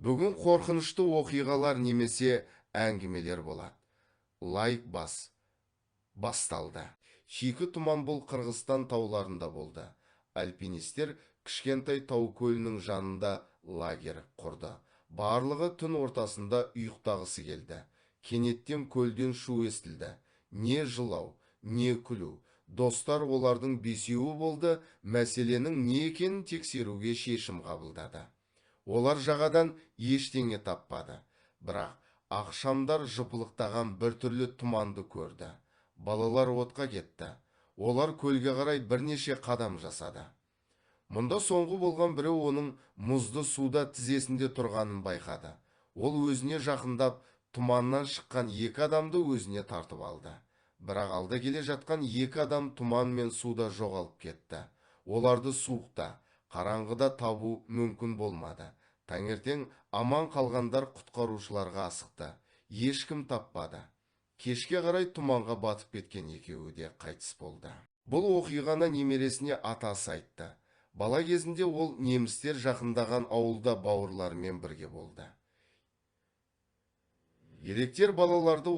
Бүгін қорқынышты оқиғалар немесе әңгімелер болады. Лайк басталды. Шикі тұман бұл Қырғызстан тауларында болды. Альпинистер кішкентай тау көлінің жанында лагерь құрды. Барлығы түн ортасында ұйықтағысы келді. Кенеттен көлден шу естілді. Не жылау, не күлу. Достар олардың бесеуі болды, мәселенің не екенін тексеруге шешім қабылдады. Олар жағадан ештеңе таппады. Бірақ ақшамдар жыпылықтаған біртүрлі тұманды көрді. Балалар отқа кетті. Олар көлге қарай бірнеше қадам жасады. Мұнда соңғы болған біреу оның мұзды суда тізесінде тұрғанын байқады. Ол өзіне жақындап, тұманнан шыққан екі адамды өзіне тартып алды. Бірақ алда келе жатқан екі адам тұман мен суда жоғалып кетті. Оларды суықта, қараңғыда табу мүмкін болмады. Таңертең аман қалғандар құтқарушыларға асықты. Ешкім таппады. Кешке қарай тұманға батып кеткен екеуі де қайтыс болды. Бұл оқиғаны немересіне атасы айтты. Бала кезінде ол немістер жақындаған ауылда бауырларымен бірге болды. Еректер балаларды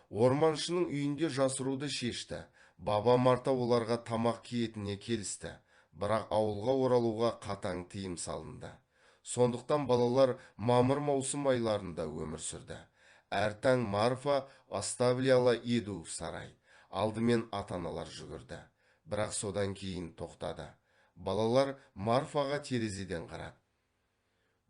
орманшының үйінде жасыруды шешті. Баба Марта оларға тамақ киетіне келісті. Бірақ ауылға оралуға қатаң тыйым салынды. Сондықтан балалар мамыр-маусым айларында өмір сүрді. Әр таң Марфа оставляла еду сарай. Алдымен ата-аналар жүгірді. Бірақ содан кейін тоқтады. Балалар Марфаға терезеден қарады.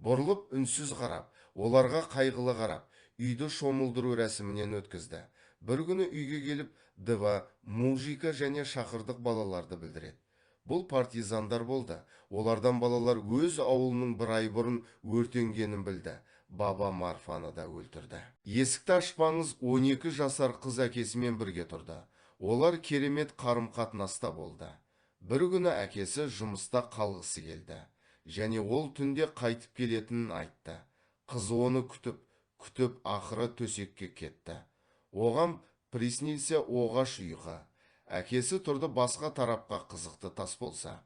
Бұрылып үнсіз қарап, оларға қайғылы қарап, үйді шомылдыру рәсімінен өткізді. Бір күні үйге келіп, дыва мужика және шақырдық балаларды білдіреді. Бұл партизандар болды. Олардан балалар өз ауылының бір ай бұрын өртенгенін білді. Баба Марфаны да өлтірді. Есікті ашпаңыз 12 жасар қыз әкесімен бірге тұрды. Олар керемет қарым-қатынаста болды. Бір күні әкесі жұмыста қалғысы келді. Және ол түнде қайтып келетінін айтты. Қыз оны күтіп ақыры төсекке кетті. Оған приснился оғаш ұйқы. Әкесі тұрды басқа тарапқа қызықты тас болса.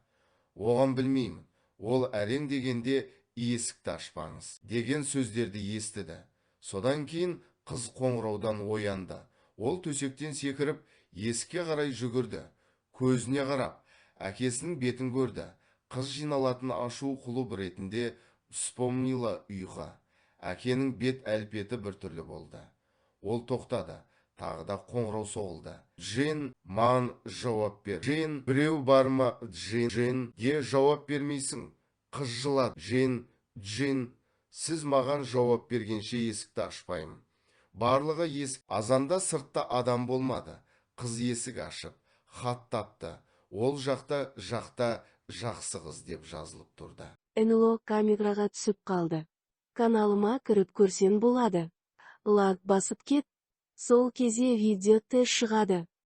Оған білмеймін. Ол әрең дегенде есікті ашпаңыз деген сөздерді естіді. Содан кейін қыз қоңыраудан оянды. Ол төсектен секіріп, есікке қарай жүгірді. Көзіне қарап, әкесінің бетін көрді. Қыз жиналатын ашу құлып ретінде вспомнила ұйқы. Әкенің бет әлпеті біртүрлі болды. Ол тоқтады. Тағы да қоңырау соғылды. Джин, маған жауап бер. Джин, біреу бар ма? Джин, де жауап бермейсің. Қыз жылады. Джин, сіз маған жауап бергенше есікті ашпаймын. Барлығы есік. Азанда сыртта адам болмады. Қыз есік ашып, хат тапты. Ол жақта жақсы қыз деп жазылып тұрды. НЛО камераға түсіп қалды. Каналыма кіріп көрсең болады. Лайк басып кет. Сол кезде видео тез шығады.